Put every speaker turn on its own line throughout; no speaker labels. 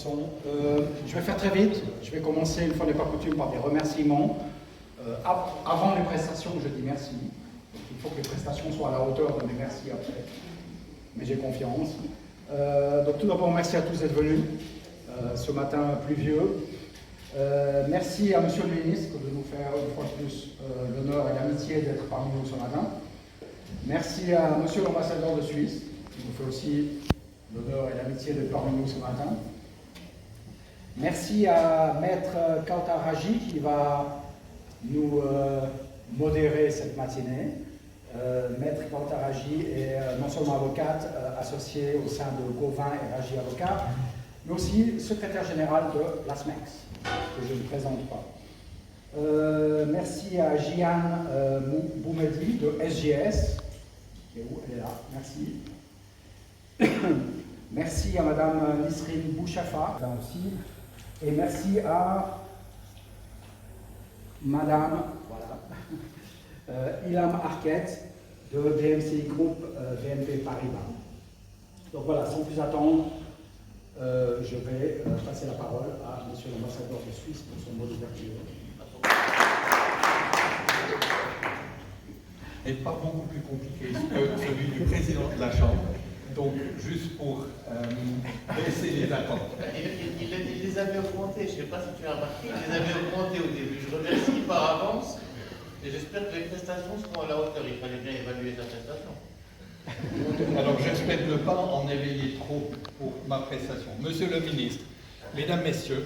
façon. Je vais faire très vite. Je vais commencer, une fois n'est pas coutume, par des remerciements. Avant les prestations, je dis merci. Donc, il faut que les prestations soient à la hauteur de mes merci après. Mais j'ai confiance. Donc tout d'abord, merci à tous d'être venus ce matin pluvieux. Merci à Monsieur le Ministre de nous faire une fois de plus l'honneur et l'amitié d'être parmi nous ce matin. Merci à Monsieur l'ambassadeur de Suisse, qui nous fait aussi l'honneur et l'amitié d'être parmi nous ce matin. Merci à Maître Kautar Haji qui va nous modérer cette matinée. Maître Kautar Haji est non seulement avocate associée au sein de Gauvin et Haji Avocat, mais aussi secrétaire général de l'ASMEX, que je ne présente pas. Merci à Jian Boumedi de SGS, qui est où? Elle est là, merci. Merci à Madame Nisrine Bouchafa, aussi. Et merci à Madame Ilham Arquette de DMCI Group BNP Paribas. Donc voilà, sans plus attendre, je vais passer la parole à Monsieur l'ambassadeur de Suisse pour son mot d'ouverture.
Et pas beaucoup plus compliqué que celui du président de la Chambre. Donc, juste pour baisser les attentes.
Il les avait augmentés, je ne sais pas si tu as remarqué, il les avait augmentés au début. Je remercie par avance et j'espère que les prestations seront à la hauteur. Il fallait bien évaluer sa prestation.
Alors, j'espère ne pas en éveiller trop pour ma prestation. Monsieur le ministre, Mesdames, Messieurs,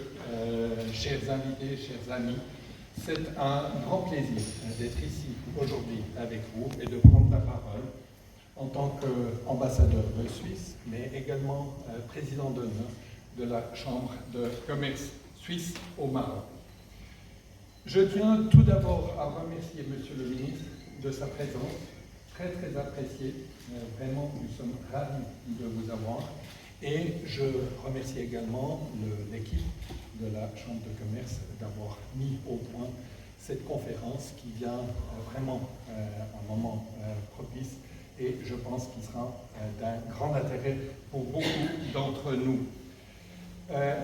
chers invités, chers amis, c'est un grand plaisir d'être ici aujourd'hui avec vous et de prendre la parole en tant qu'ambassadeur de Suisse, mais également président d'honneur de la Chambre de commerce suisse au Maroc. Je tiens tout d'abord à remercier Monsieur le ministre de sa présence, très très appréciée. Vraiment, nous sommes ravis de vous avoir. Et je remercie également l'équipe de la Chambre de commerce d'avoir mis au point cette conférence qui vient vraiment à un moment propice et je pense qu'il sera d'un grand intérêt pour beaucoup d'entre nous.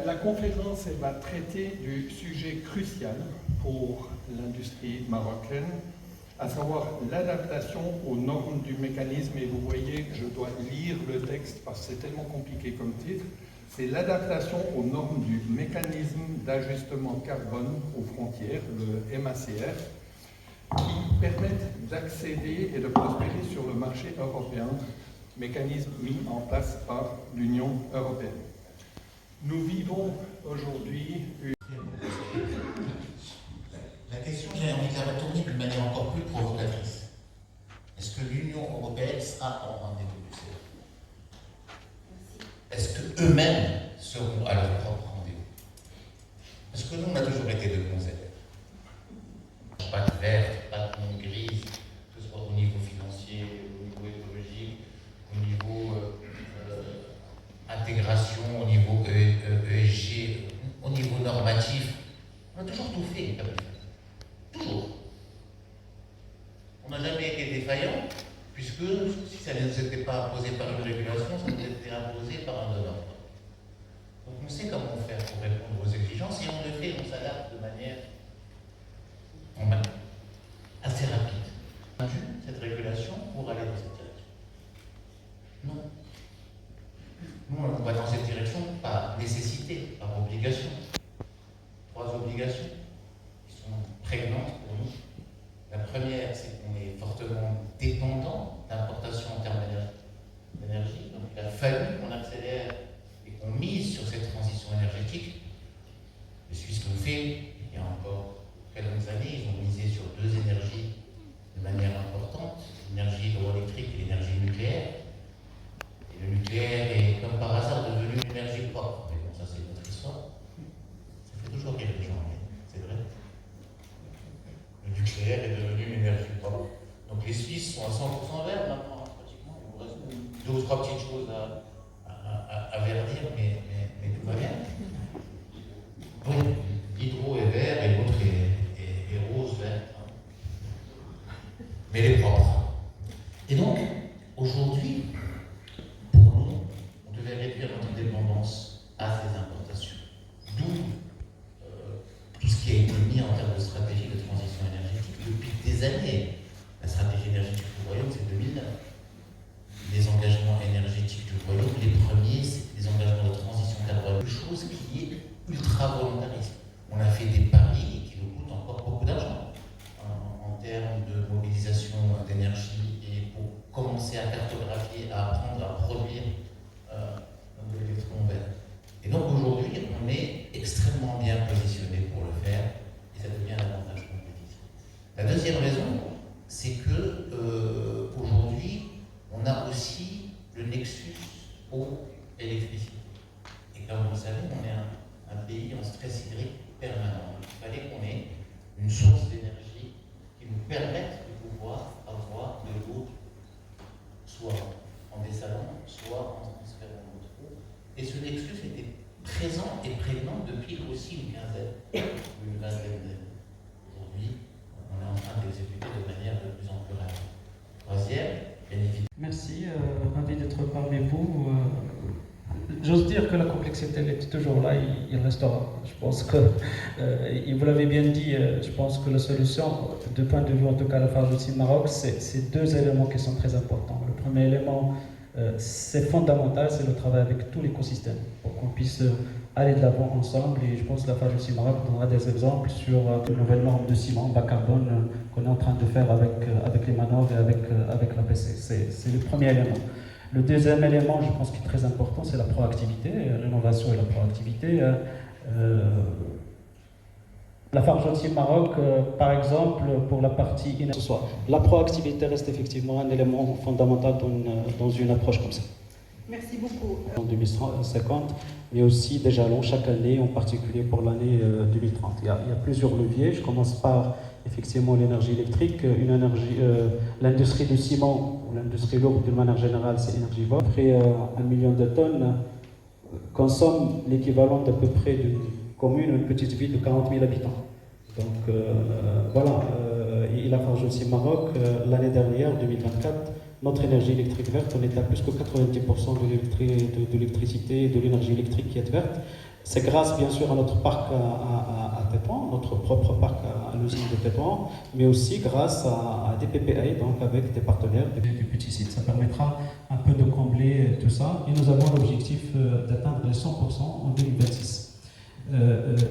La conférence va traiter du sujet crucial pour l'industrie marocaine, à savoir l'adaptation aux normes du mécanisme, et vous voyez que je dois lire le texte parce que c'est tellement compliqué comme titre, c'est l'adaptation aux normes du mécanisme d'ajustement carbone aux frontières, le MACR, qui permettent d'accéder et de prospérer sur le marché européen, mécanisme mis en place par l'Union européenne. Nous vivons aujourd'hui une...
La question, j'ai envie de la retourner d'une manière encore plus provocatrice. Est-ce que l'Union européenne sera en rendez-vous du CETA? Est-ce qu'eux-mêmes seront à leur propre rendez-vous? Parce que nous, on a toujours été de bons élèves. Pas de verte, pas de grise, que ce soit au niveau financier, au niveau écologique, au niveau intégration, au niveau ESG, au niveau normatif. On a toujours tout fait. Toujours. On n'a jamais été défaillant, puisque si ça ne nous était pas imposé par une régulation, ça nous était imposé par un donneur. Donc on sait comment faire pour répondre aux exigences, et on le fait, on s'adapte de manière assez rapide. Cette régulation pour aller dans cette direction. Non. Nous, on va dans cette direction par nécessité, par obligation. 3 obligations qui sont prégnantes pour nous. La première, c'est qu'on est fortement dépendant d'importations en termes d'énergie. Donc il a fallu qu'on accélère et qu'on mise sur cette transition énergétique. Les Suisses l'ont fait il y a encore quelques années. Ils ont misé sur 2 énergies de manière importante, l'énergie hydroélectrique et l'énergie nucléaire. Et le nucléaire est, comme par hasard, devenu une énergie propre. Mais bon, ça c'est notre histoire. Ça fait toujours rire les gens, c'est vrai. Le nucléaire est devenu une énergie propre. Donc les Suisses sont à 100% verts maintenant, pratiquement. Il vous reste 2 ou 3 petites choses à verdir, mais tout va bien. Donc, l'hydro est vert et l'autre est rose vert. Mais elle est propre. Et donc, aujourd'hui, pour nous, on devait réduire notre dépendance à ces importations. présent et prévenant depuis aussi une vingtaine d'années. Aujourd'hui, on est en train d'exécuter de manière de plus en plus rapide. Troisième, bien évidemment.
Merci, ravi d'être parmi vous. J'ose dire que la complexité elle est toujours là, il restera. Je pense que, et vous l'avez bien dit, je pense que la solution, du point de vue en tout cas la Farge Maroc, c'est deux éléments qui sont très importants. Le premier élément, c'est fondamental, c'est le travail avec tout l'écosystème pour qu'on puisse aller de l'avant ensemble. Et je pense que la Farge Maroc donnera des exemples sur de nouvelles normes de ciment bas carbone qu'on est en train de faire avec les manœuvres et avec l'APC. C'est le premier élément. Le deuxième élément, je pense, qui est très important, c'est la proactivité, l'innovation et la proactivité. La Farge Maroc, par exemple, pour la partie ce soir, la proactivité reste effectivement un élément fondamental dans une approche comme ça.
Merci beaucoup.
En 2050, mais aussi des jalons chaque année, en particulier pour l'année 2030. Il y a plusieurs leviers. Je commence par effectivement l'énergie électrique, l'industrie du ciment, ou l'industrie lourde d'une manière générale, c'est énergivore. Après 1 million de tonnes consomme l'équivalent d'à peu près d'une commune, une petite ville de 40 000 habitants. Donc voilà, et la Farge Maroc, l'année dernière, 2024, notre énergie électrique verte, on est à plus que 90% de l'électricité et de l'énergie électrique qui est verte. C'est grâce bien sûr à notre parc à Tétouan, notre propre parc à l'usine de Tétouan, mais aussi grâce à des PPA, donc avec des partenaires du petit site. Ça permettra un peu de combler tout ça et nous avons l'objectif d'atteindre les 100% en 2026.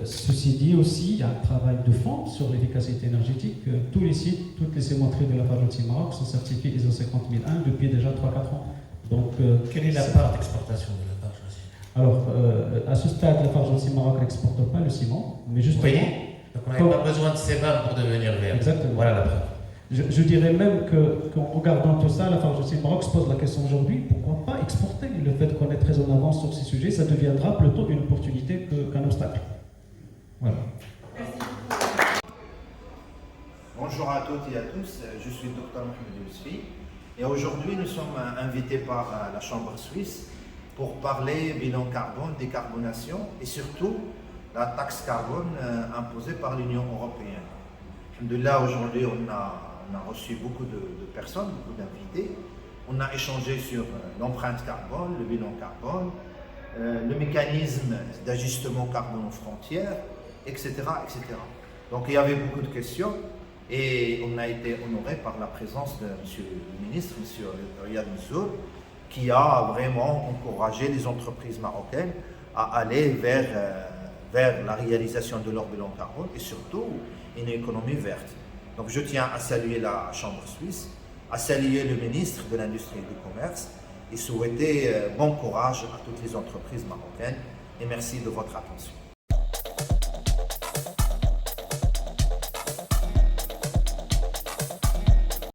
Ceci dit aussi, il y a un travail de fond sur l'efficacité énergétique. Tous les sites, toutes les cimenteries de la Farge Maroc sont certifiés ISO 50001 depuis déjà 3-4 ans. Donc,
quelle est la part d'exportation de la Farge?
Alors, à ce stade, la Farge Maroc n'exporte pas le ciment, mais justement...
Oui, donc on n'avait pas besoin de CBAM pour devenir vert.
Exactement.
Voilà la preuve.
Je dirais même qu'en regardant tout ça, la Farge Maroc se pose la question aujourd'hui, pourquoi pas exporter? Le fait qu'on est très en avance sur ces sujets, ça deviendra plutôt une opportunité qu'un obstacle. Voilà.
Bonjour à toutes et à tous, je suis Dr Mohamed Yousfi et aujourd'hui nous sommes invités par la Chambre suisse pour parler bilan carbone, décarbonation et surtout la taxe carbone imposée par l'Union européenne. De là aujourd'hui on a reçu beaucoup de personnes, beaucoup d'invités. On a échangé sur l'empreinte carbone, le bilan carbone, le mécanisme d'ajustement carbone aux frontières, etc., etc. Donc il y avait beaucoup de questions et on a été honoré par la présence de M. le ministre, M. Riyad Mansour, qui a vraiment encouragé les entreprises marocaines à aller vers la réalisation de leur bilan carbone et surtout une économie verte. Donc je tiens à saluer la Chambre suisse, à saluer le ministre de l'Industrie et du Commerce et souhaiter bon courage à toutes les entreprises marocaines et merci de votre attention.